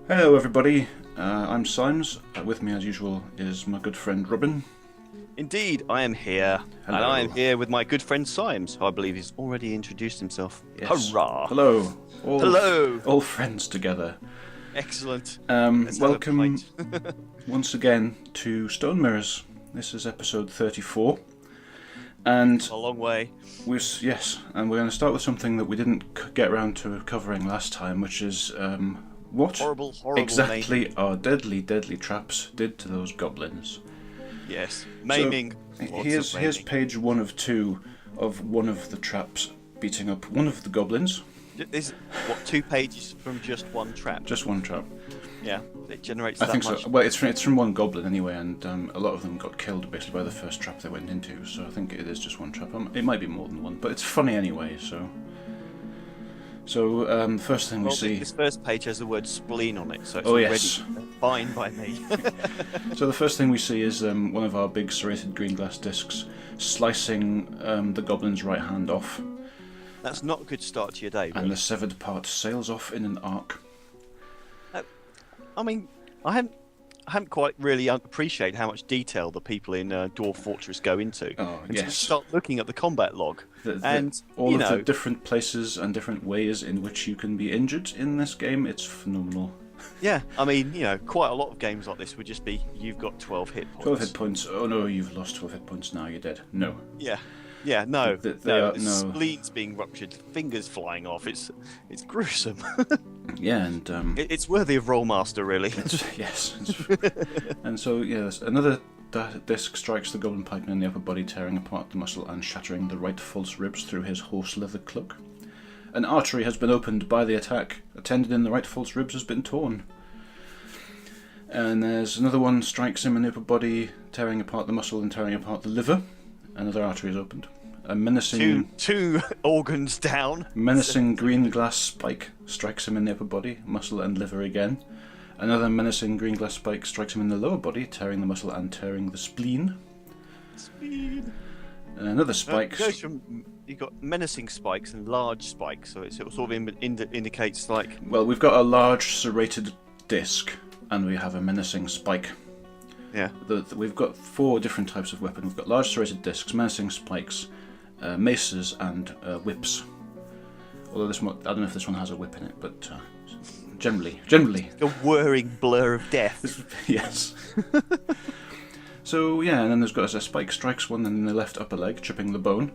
Hello everybody, I'm Symes. With me as usual is my good friend Robin. Indeed, I am here. Hello. And I am here with my good friend Symes, who I believe he's already introduced himself. Yes. Hurrah! Hello. Hello! All friends together. Excellent. Let's have a Welcome pint. once again to Stone Mirrors. This is episode 34. And A long way. we're going to start with something that we didn't get around to covering last time, which is what Horrible exactly maiming. our deadly traps did to those goblins. Yes. Maiming. Here's page 1 of 2 of one of the traps beating up one of the goblins. This is, 2 pages from just one trap? Just one trap. Yeah, it generates I that think much. so. Well, it's from one goblin anyway, and a lot of them got killed basically by the first trap they went into. So I think it is just one trap. It might be more than one, but it's funny anyway. So the first thing we see. This first page has the word spleen on it, so it's yes. already fine by me. So the first thing we see is one of our big serrated green glass discs slicing the goblin's right hand off. That's not a good start to your day, really. And the severed part sails off in an arc. I mean, I haven't quite really appreciated how much detail the people in Dwarf Fortress go into. Oh, until yes. you start looking at the combat log. All of the different places and different ways in which you can be injured in this game, it's phenomenal. Yeah, I mean, quite a lot of games like this would just be, you've got 12 hit points. 12 hit points. Oh no, you've lost 12 hit points now, you're dead. No. Yeah, no. No. Spleens being ruptured, fingers flying off. It's gruesome. Yeah, and It's worthy of Rollmaster, really. yes. And so, yes, another disc strikes the goblin pikeman in the upper body, tearing apart the muscle and shattering the right false ribs through his horse leather cloak. An artery has been opened by the attack. A tendon in the right false ribs has been torn. And there's another one strikes him in the upper body, tearing apart the muscle and tearing apart the liver. Another artery is opened. A menacing two organs down. Menacing green glass spike strikes him in the upper body, muscle and liver again. Another menacing green glass spike strikes him in the lower body, tearing the muscle and tearing the spleen. And another spike. You've got menacing spikes and large spikes, so it sort of indicates like. Well, we've got a large serrated disc, and we have a menacing spike. Yeah. We've got 4 different types of weapon. We've got large serrated discs, menacing spikes, maces, and whips. Although I don't know if this one has a whip in it, but generally. A whirring blur of death. Yes. So yeah, and then there's got a spike strikes one in the left upper leg, chipping the bone,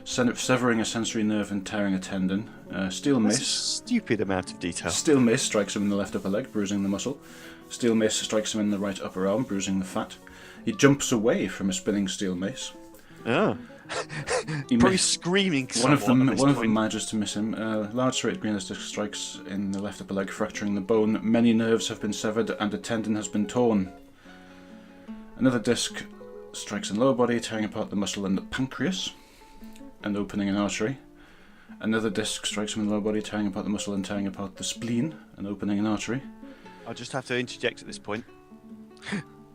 severing a sensory nerve and tearing a tendon. Steel mace. That's a stupid amount of detail. Steel mace strikes him in the left upper leg, bruising the muscle. Steel mace strikes him in the right upper arm, bruising the fat. He jumps away from a spinning steel mace. Oh. Probably screaming. One of them manages to miss him. Large serrated green disc strikes in the left upper leg, fracturing the bone. Many nerves have been severed and a tendon has been torn. Another disc strikes in lower body, tearing apart the muscle and the pancreas and opening an artery. Another disc strikes him in the lower body, tearing apart the muscle and tearing apart the spleen and opening an artery. I'll just have to interject at this point.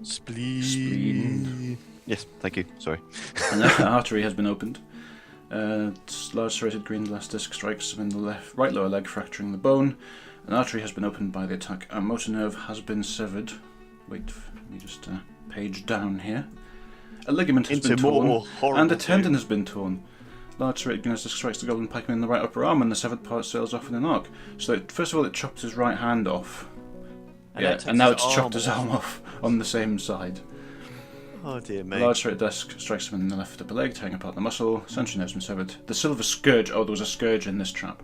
Spleen. Yes, thank you. Sorry. Another artery has been opened. Large serrated green glass disc strikes him in the right lower leg, fracturing the bone. An artery has been opened by the attack. A motor nerve has been severed. Wait, let me just page down here. A ligament has been torn, and a tendon has been torn. Large serrated green glass disc strikes the goblin pikeman in the right upper arm, and the severed part sails off in an arc. So first of all, it chopped his right hand off. And now it's chopped his arm off on the same side. Oh dear me. Large serrated disc strikes him in the left upper leg, tearing apart the muscle. Sensory nerves been severed. The silver scourge. Oh, there was a scourge in this trap.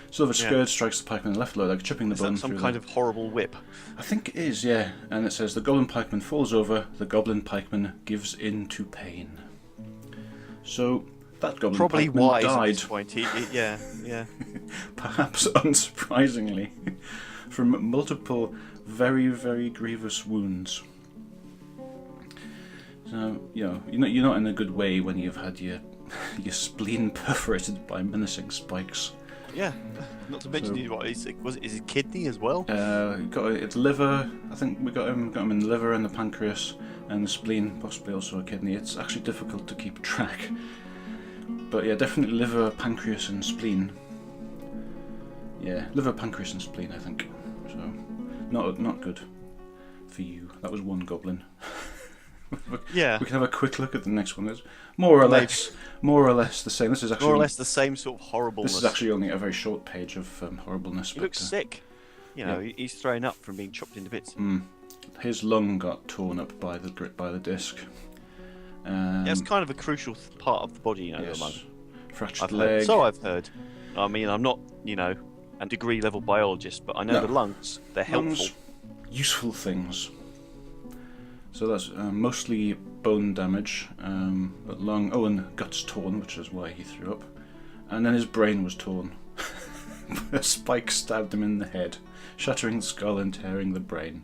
Silver scourge strikes the pikeman in the left lower leg, chipping the bone through. Some kind of horrible whip? I think it is, yeah. And it says the goblin pikeman falls over. The goblin pikeman gives in to pain. So that goblin probably pikeman wise died. at this point. Yeah. Perhaps unsurprisingly, from multiple very, very grievous wounds. So, you're not in a good way when you've had your spleen perforated by menacing spikes. Yeah, not to mention is it kidney as well? It's liver. I think we got him in the liver and the pancreas and the spleen, possibly also a kidney. It's actually difficult to keep track. But yeah, definitely liver, pancreas, and spleen. Yeah, liver, pancreas, and spleen, I think. So not good for you. That was one goblin. Yeah. We can have a quick look at the next one. It's more or less the same. This is actually more or less the same sort of horribleness. This is actually only a very short page of horribleness. He looks sick. You know, he's thrown up from being chopped into bits. His lung got torn up by the disc. It's kind of a crucial part of the body, the lung. Fractured leg. So I've heard. I mean, I'm not, a degree level biologist, but I know the lungs, they're helpful. Useful things. So that's mostly bone damage, but lung, and guts torn, which is why he threw up. And then his brain was torn. A spike stabbed him in the head, shattering the skull and tearing the brain.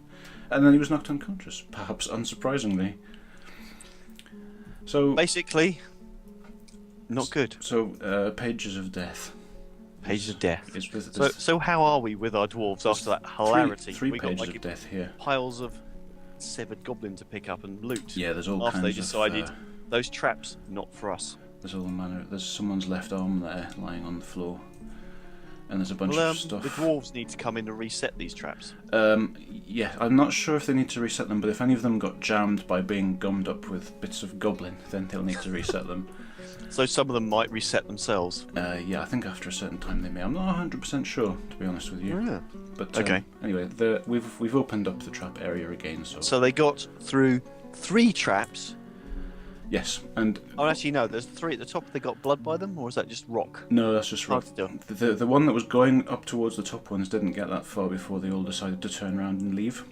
And then he was knocked unconscious, perhaps unsurprisingly. So basically, not good. So, pages of death. Pages of death. With so how are we with our dwarves after that hilarity? Three we pages got, of death here. Piles of severed goblin to pick up and loot. Yeah, there's all after kinds they decided those traps not for us. There's all manner. There's someone's left arm there lying on the floor, and there's a bunch of stuff. The dwarves need to come in to reset these traps. Yeah, I'm not sure if they need to reset them, but if any of them got jammed by being gummed up with bits of goblin, then they'll need to reset them. So some of them might reset themselves. Yeah, I think after a certain time they may. I'm not 100% sure, to be honest with you. Yeah. But okay. Anyway, we've opened up the trap area again. So they got through 3 traps. Yes, and actually no, there's 3 at the top. They got blood by them, or is that just rock? No, that's just rock. The one that was going up towards the top ones didn't get that far before they all decided to turn around and leave.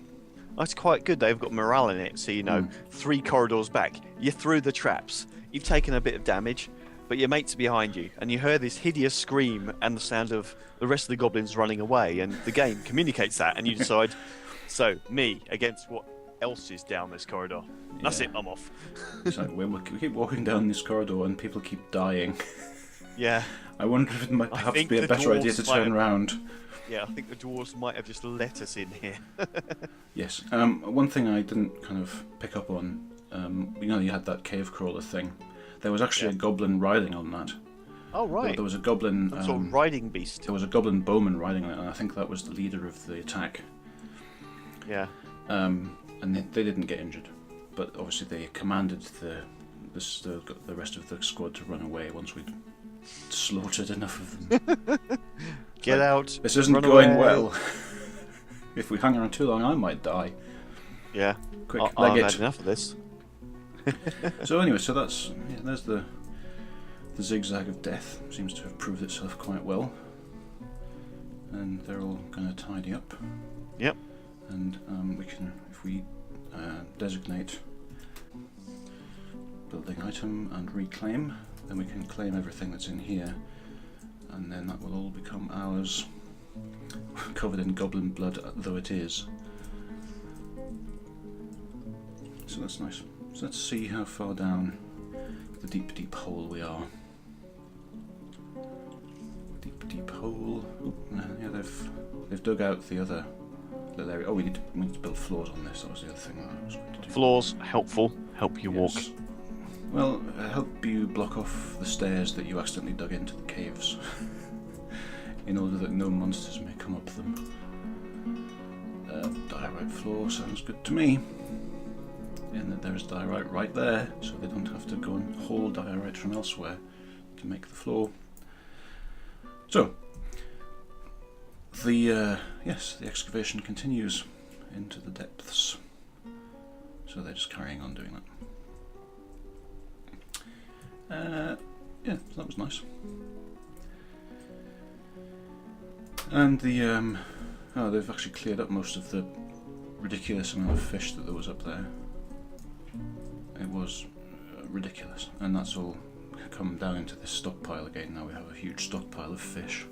That's quite good. They've got morale in it, so 3 corridors back. You're through the traps. You've taken a bit of damage, but your mates are behind you, and you heard this hideous scream and the sound of the rest of the goblins running away, and the game communicates that, and you decide, so, me against what else is down this corridor. That's it, I'm off. It's like, we keep walking down this corridor and people keep dying. Yeah. I wonder if it might perhaps be a better idea to turn around. Yeah, I think the dwarves might have just let us in here. Yes. One thing I didn't kind of pick up on, you had that cave crawler thing. There was actually a goblin riding on that. Oh, right. There was a goblin... Some sort of riding beast. There was a goblin bowman riding on it, and I think that was the leader of the attack. Yeah. And they didn't get injured. But obviously they commanded the rest of the squad to run away once we'd slaughtered enough of them. Get out. This isn't going well. If we hang around too long, I might die. Yeah. Quick, I've had enough of this. So anyway, there's the zigzag of death. Seems to have proved itself quite well. And they're all going to tidy up. Yep. And we can, if we designate building item and reclaim, then we can claim everything that's in here, and then that will all become ours, covered in goblin blood though it is. So that's nice. So let's see how far down the deep hole we are. Deep hole. Ooh, yeah, they've dug out the other little area. Oh, we need to build floors on this. That was the other thing that I was going to do. Floors helpful. Help you walk. Well, help you block off the stairs that you accidentally dug into the caves, in order that no monsters may come up them. Diorite floor sounds good to me. In that there is diorite right there, so they don't have to go and haul diorite from elsewhere to make the floor. So, the excavation continues into the depths. So they're just carrying on doing that. Yeah, that was nice. And they've actually cleared up most of the ridiculous amount of fish that there was up there. It was ridiculous, and that's all come down into this stockpile again. Now we have a huge stockpile of fish.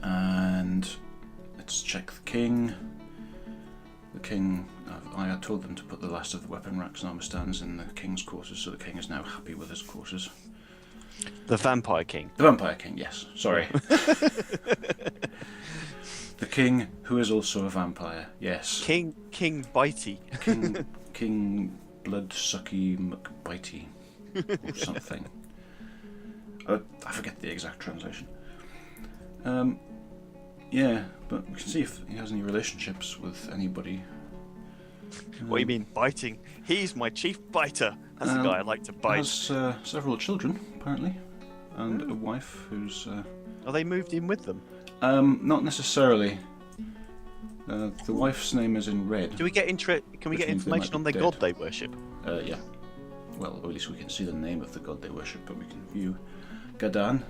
And let's check the king. The king, I had told them to put the last of the weapon racks and armor stands in the king's quarters, so the king is now happy with his quarters. The vampire king. The vampire king, yes. Sorry. The king, who is also a vampire, yes. King Bitey. King Bloodsucky McBitey, or something. I forget the exact translation. Yeah, but we can see if he has any relationships with anybody. What do you mean biting? He's my chief biter. That's the guy I like to He bite. has several children, apparently, and a wife who's... Are they moved in with them? Not necessarily. The wife's name is in red. Do we get Can we get means they might information be on their dead. god they worship? Yeah. Well, or at least we can see the name of the god they worship, but we can view Gadan,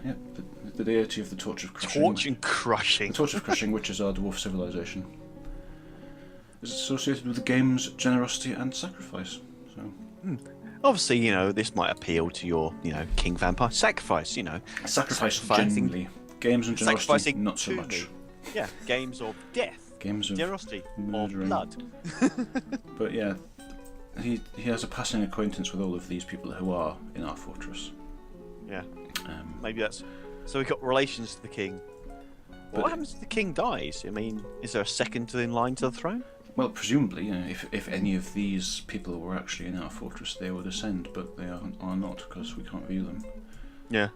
the deity of the Torch of Crushing. Torch and crushing. The Torch of Crushing, which is our dwarf civilization, is associated with the game's generosity and sacrifice. So, Obviously, this might appeal to your, king vampire sacrifice. sacrifice Sacrificing- generally. Games and generosity, sacrificing not so to much. me. Yeah, games of death, Games of generosity, murdering. or blood. But yeah, he has a passing acquaintance with all of these people who are in our fortress. Yeah, Um, maybe that's. So we got relations to the king. But- What happens if the king dies? I mean, is there a second in line to the throne? Well, presumably, if any of these people were actually in our fortress, they would ascend, but they are not, because we can't view them. Yeah.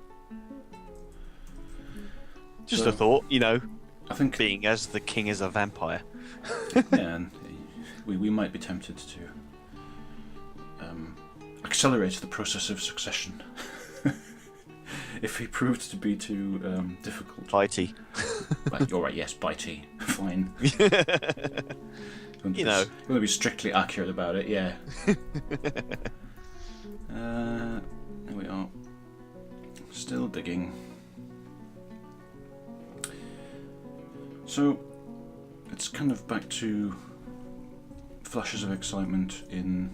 Just So- a thought, I think, being as the king is a vampire. yeah, and we might be tempted to accelerate the process of succession. If he proved to be too difficult. Bitey. Right, you're right, yes, bitey. Fine. You know. You want to be strictly accurate about it, yeah. There we are. Still digging. So, it's kind of back to flashes of excitement in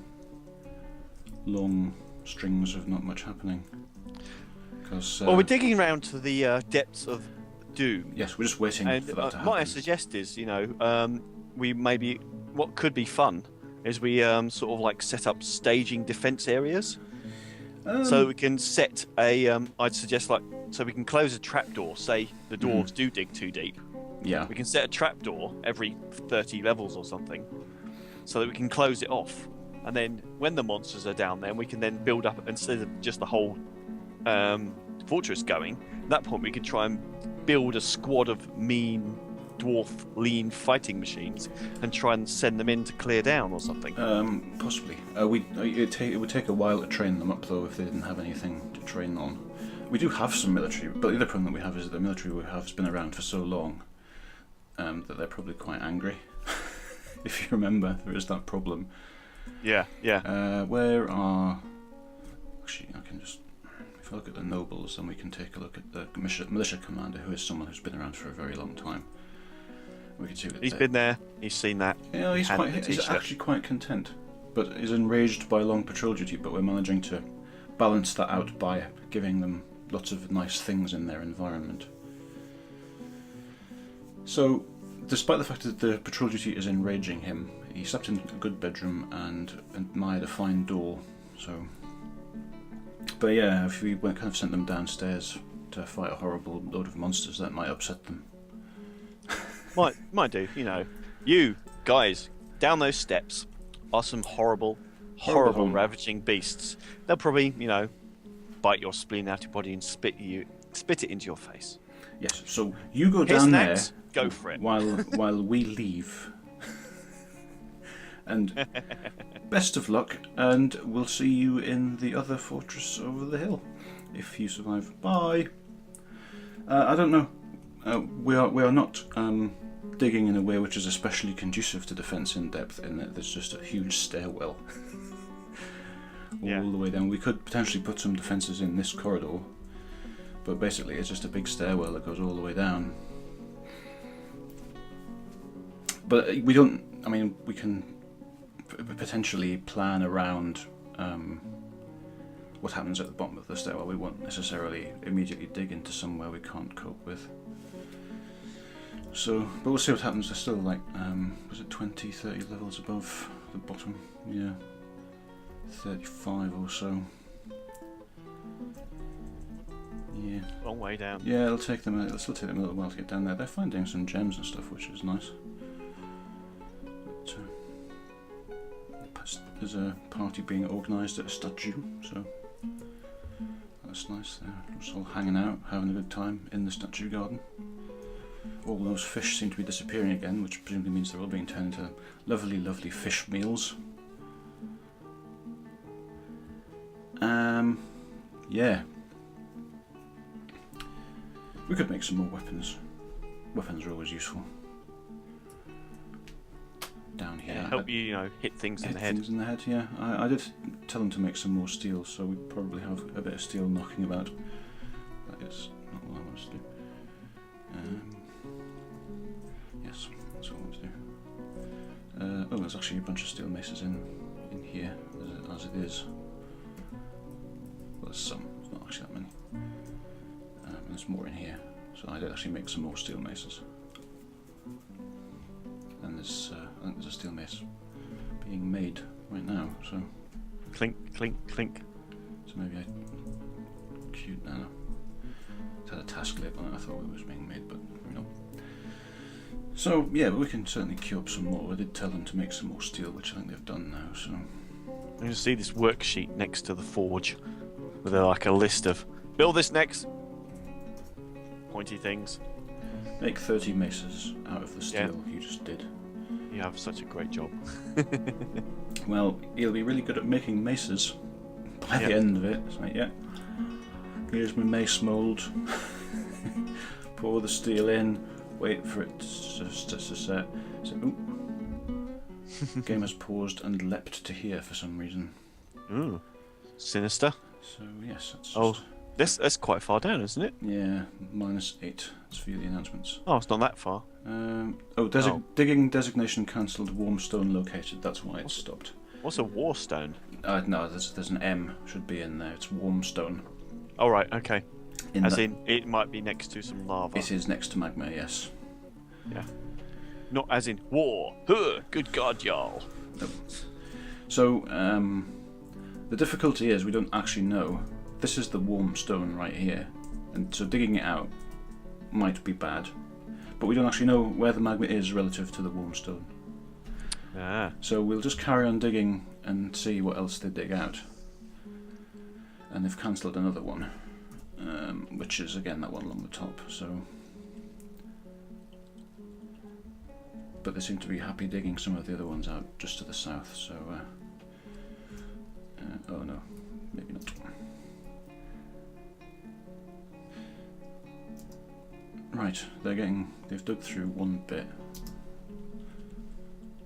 long strings of not much happening. Because Well, we're digging around to the depths of doom. yes, we're just waiting And for that to happen. what I suggest is, we maybe what could be fun is we sort of like set up staging defense areas, so we can set a. I'd suggest so we can close a trapdoor. Say the dwarves do dig too deep, Yeah. we can set a trapdoor every 30 levels or something, so that we can close it off. And then when the monsters are down there, we can then build up instead of just the whole fortress going. At that point, we could try and build a squad of mean dwarf lean fighting machines and try and send them in to clear down or something. Possibly. It would take a while to train them up, though, if they didn't have anything to train on. We do have some military, but the other problem that we have is that the military we have has been around for so long that they're probably quite angry. If you remember, there is that problem. Yeah. Where are... Actually, I can just... If I look at the nobles, then we can take a look at the militia commander, who is someone who's been around for a very long time. We can see that He's been there, he's seen that. Yeah, he's Hand the he's t-shirt. actually quite content, but is enraged by long patrol duty. But we're managing to balance that out by giving them lots of nice things in their environment. So, despite the fact that the patrol duty is enraging him, he slept in a good bedroom and admired a fine door. So, but yeah, if we kind of sent them downstairs to fight a horrible load of monsters, that might upset them. Might do, You guys, down those steps are some horrible Horrible. ravaging beasts. They'll probably, bite your spleen out of your body and spit it into your face. Yes. So you go Here's down an there. axe, go for it. While we leave. And best of luck, and we'll see you in the other fortress over the hill, if you survive. Bye. I don't know. We are not digging in a way which is especially conducive to defence in depth, in that there's just a huge stairwell all the way down. We could potentially put some defences in this corridor, but basically it's just a big stairwell that goes all the way down. But we don't. I mean, we can potentially plan around what happens at the bottom of the stairwell. We won't necessarily immediately dig into somewhere we can't cope with. So, but we'll see what happens. They're still like, was it 20, 30 levels above the bottom? Yeah, 35 or so. Yeah. Long way down. Yeah, it'll still take them a little while to get down there. They're finding some gems and stuff, which is nice. But, there's a party being organised at a statue, so that's nice. They're just all hanging out, having a good time in the statue garden. All those fish seem to be disappearing again, which presumably means they're all being turned into lovely, lovely fish meals. Yeah. We could make some more weapons. Weapons are always useful. Down here. Yeah, help you, hit things in the head. Things in the head, yeah. I did tell them to make some more steel, so we probably have a bit of steel knocking about. That is not what I want us to do. Yes, that's what I want to do. Oh, there's actually a bunch of steel maces in here, as it is. Well, there's some. There's not actually that many. There's more in here, so I did actually make some more steel maces. And there's, I think there's a steel mace being made right now, so... Clink, clink, clink. So maybe I... Cute, no. It had a task label on it, I thought it was being made, but maybe not. So, yeah, but we can certainly queue up some more. I did tell them to make some more steel, which I think they've done now, so... You can see this worksheet next to the forge, with like a list of, build this next! Pointy things. Make 30 maces out of the steel you just did. You have such a great job. Well, you'll be really good at making maces by the end of it. It's like, yeah, here's my mace mould. Pour the steel in, wait for it to set. So, game has paused and leapt to here for some reason. Ooh, sinister. So yes, that's that's quite far down, isn't it? Yeah, -8. Let's view the announcements. Oh, it's not that far. Digging designation cancelled. Warm stone located. That's why it's stopped. What's a war stone? No, there's an M should be in there. It's warm stone. Oh right, okay. In it might be next to some lava. It is next to magma, yes. Yeah. Not as in war. Huh, good God, y'all. No. So the difficulty is we don't actually know. This is the warm stone right here, and so digging it out might be bad, but we don't actually know where the magma is relative to the warm stone. Ah. So we'll just carry on digging and see what else they dig out. And they've cancelled another one, which is again that one along the top. So, but they seem to be happy digging some of the other ones out just to the south. So, oh no, maybe not. Right, they've dug through one bit.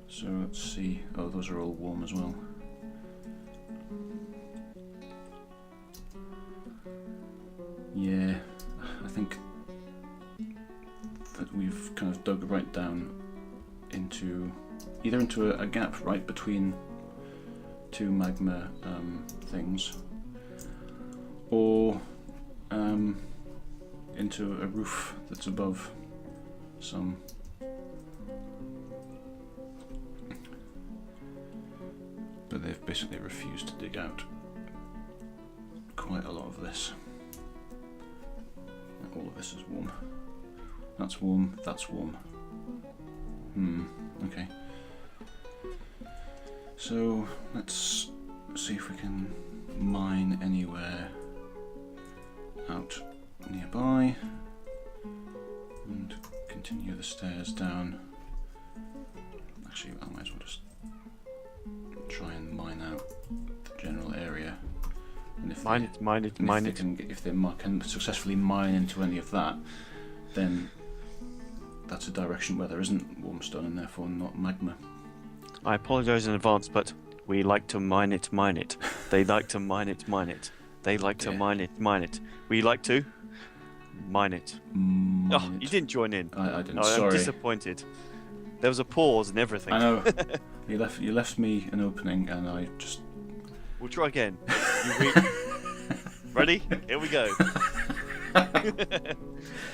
So let's see. Oh, those are all warm as well. Yeah, I think that we've kind of dug right down into a gap right between two magma things, or into a roof that's above some. But they've basically refused to dig out quite a lot of this. All of this is warm. That's warm, that's warm. Okay. So let's see if we can mine anywhere out nearby and continue the stairs down. Actually, I might as well just try and mine out the general area. And if if they can successfully mine into any of that, then that's a direction where there isn't warm stone and therefore not magma. I apologise in advance, but we like to mine it. They like to mine it. They like to mine it. We like to mine it. You didn't join in. I didn't. Oh, sorry. I'm disappointed. There was a pause and everything. I know. You left me an opening, and I just. We'll try again. Ready? Here we go.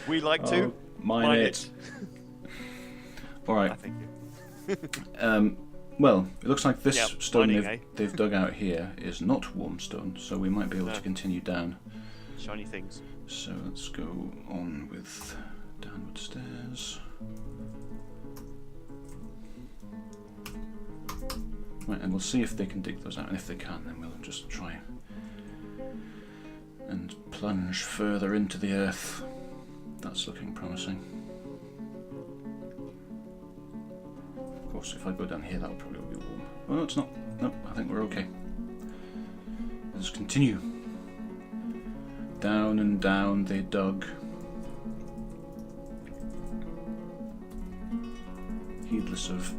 We like to mine it. All right. Thank you. Well, it looks like this stone mining, they've dug out here is not warm stone, so we might be able to continue down. Shiny things. So let's go on with downward stairs. Right, and we'll see if they can dig those out, and if they can, then we'll just try and plunge further into the earth. That's looking promising. course, if I go down here, that'll probably be warm. Oh, no, it's not. No, I think we're okay. Let's continue. Down and down they dug, heedless of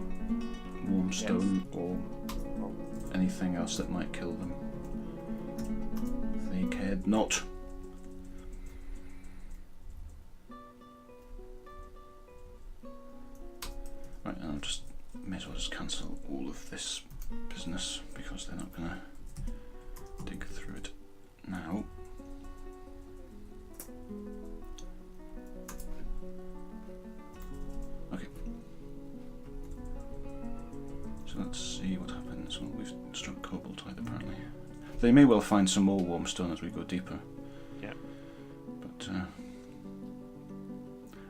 warm stone or anything else that might kill them. They cared not. Right, and I'll just may as well just cancel all of this business because they're not gonna dig through it now. Okay. So let's see what happens. Well, we've struck Koboldtide apparently. They may well find some more warm stone as we go deeper. Yeah. But I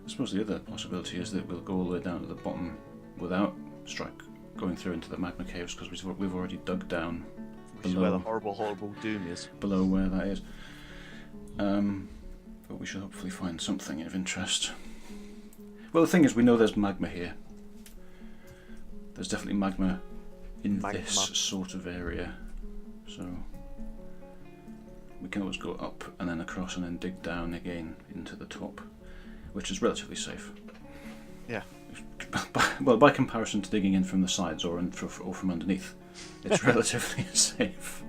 suppose the other possibility is that we'll go all the way down to the bottom without going through into the magma caves because we've already dug down Which is where the horrible doom is. Below where that is. But we should hopefully find something of interest. Well, the thing is, we know there's magma here. There's definitely magma in this sort of area. So we can always go up and then across and then dig down again into the top, which is relatively safe. Yeah. Well, by comparison to digging in from the sides or from underneath, it's relatively safe.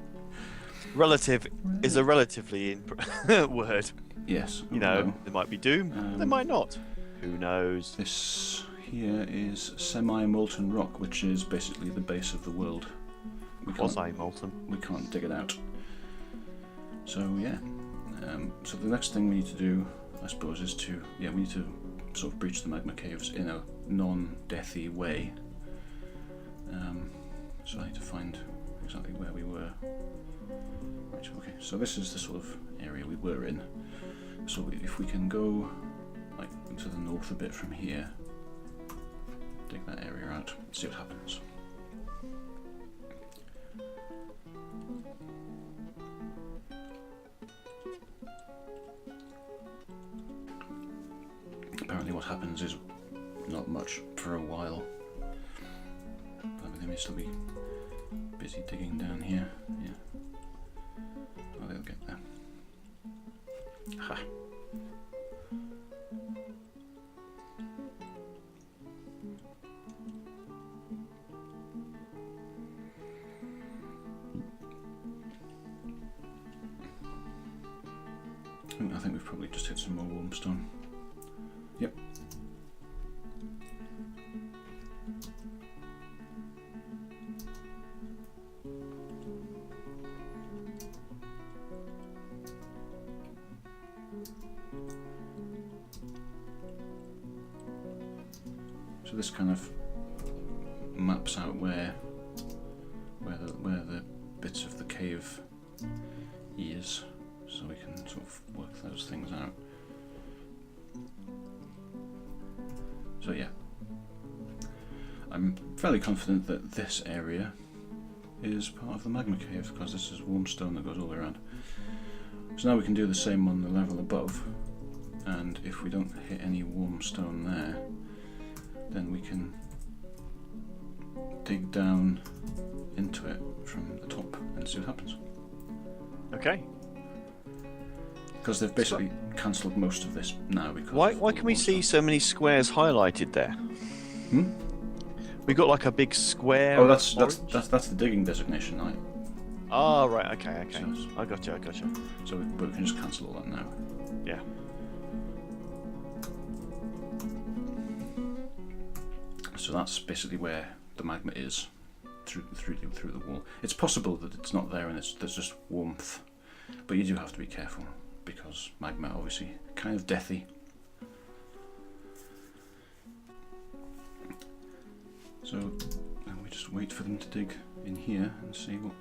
Relative is a relatively word. Yes. You know, there might be doom, there might not. Who knows? This here is semi-molten rock, which is basically the base of the world. Quasi-molten. We can't dig it out. So yeah. So the next thing we need to do, I suppose, is we need to sort of breach the magma caves in a non-deathy way. So I need to find exactly where we were. Right, okay, so this is the sort of area we were in. So if we can go like to the north a bit from here, dig that area out, see what happens. Apparently what happens is not much for a while. But they may still be busy digging down here. Yeah. Oh, they'll get there. Ha! I think we've probably just hit some more warmstone. Yep. So this kind of maps out where the bits of the cave is, so we can sort of work those things out. So yeah, I'm fairly confident that this area is part of the magma cave because this is warm stone that goes all the way around. So now we can do the same on the level above, and if we don't hit any warm stone there, then we can dig down into it from the top and see what happens. Okay. Because they've basically cancelled most of this now. Because why can we see so many squares highlighted there? Hmm? We got like a big square. Oh, that's the digging designation, right? Oh, right. Okay. So, I got you. So we can just cancel all that now. Yeah. So that's basically where the magma is through the wall. It's possible that it's not there and there's just warmth, but you do have to be careful because magma obviously kind of deathy. So we just wait for them to dig in here and see what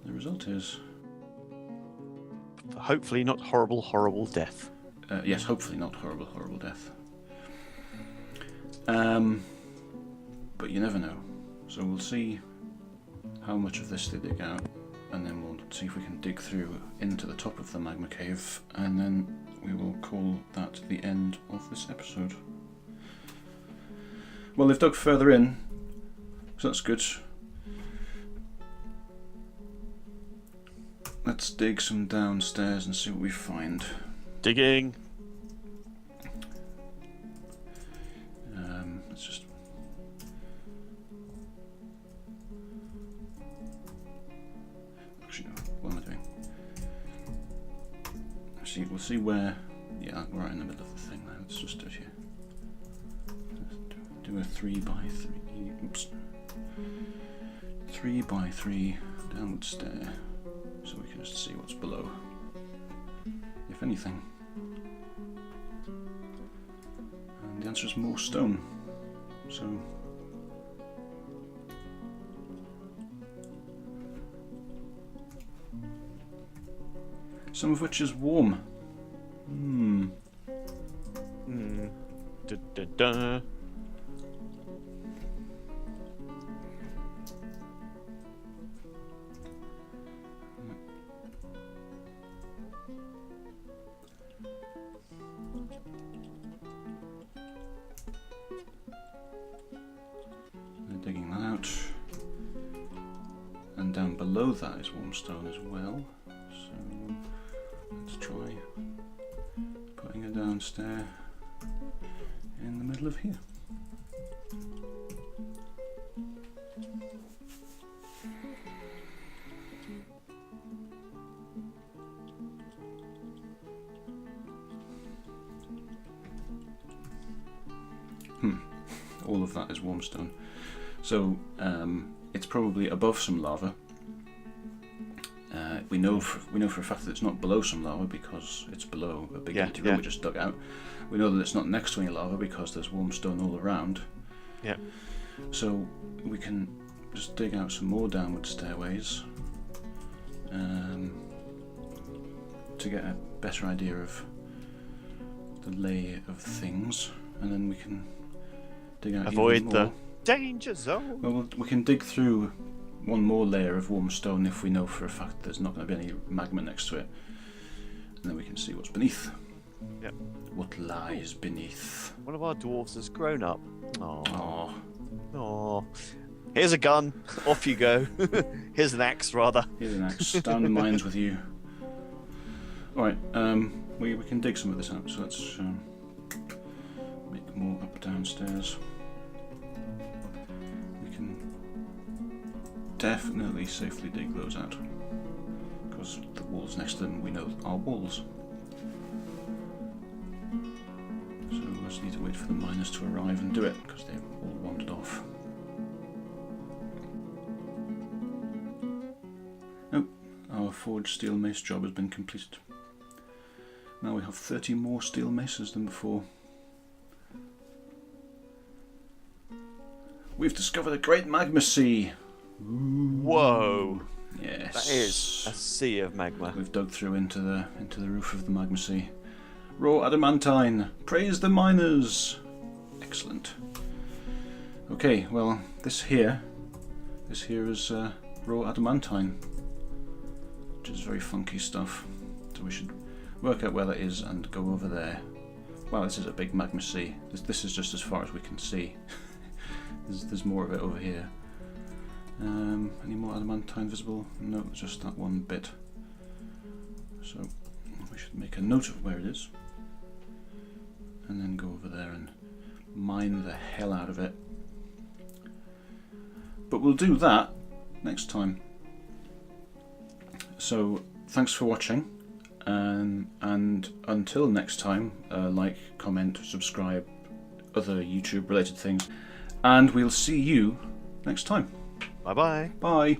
the result is. Hopefully not horrible death. Yes, hopefully not horrible death. But you never know. So we'll see how much of this they dig out, and then we'll see if we can dig through into the top of the magma cave, and then we will call that the end of this episode. well, they've dug further in, so that's good. Let's dig some downstairs and see what we find. Digging. Let's just... Actually, no, what am I doing? See, we'll see where... Yeah, we're right in the middle of the thing now. Let's just do it here. Do a 3x3. Oops. 3x3 downward stair, so we can just see what's below, if anything. And the answer is more stone. So some of which is warm. Da, da, da. They're digging that out. And down below that is warm stone as well. So let's try putting a downstair in the middle of here. All of that is warm stone. So it's probably above some lava. We know for a fact that it's not below some lava because it's below a big empty room we just dug out. We know that it's not next to any lava because there's warm stone all around. Yeah. So we can just dig out some more downward stairways to get a better idea of the lay of things, and then we can dig out Avoid even more. the danger zone. Well, we can dig through one more layer of warm stone if we know for a fact there's not going to be any magma next to it, and then we can see what's beneath. Yep. What lies beneath. One of our dwarves has grown up. Oh, Oh. Here's a gun. Off you go. Here's an axe, rather. here's an axe. Down the mines with you. Alright, we can dig some of this out, so let's make more up downstairs. We can definitely safely dig those out, because the walls next to them we know are walls. So we'll just need to wait for the miners to arrive and do it, because they've all wandered off. Nope, our forged steel mace job has been completed. Now we have 30 more steel maces than before. We've discovered a great magma sea! Whoa. Yes. That is a sea of magma. We've dug through into the roof of the magma sea. Raw adamantine! Praise the miners! Excellent. Okay, well, this here is raw adamantine, which is very funky stuff. So we should work out where that is and go over there. Wow, this is a big magma sea. This is just as far as we can see. there's more of it over here. Any more adamantine visible? No, just that one bit. So we should make a note of where it is, and then go over there and mine the hell out of it. But we'll do that next time. So thanks for watching, and until next time, like, comment, subscribe, other YouTube related things, and we'll see you next time. Bye-bye. Bye.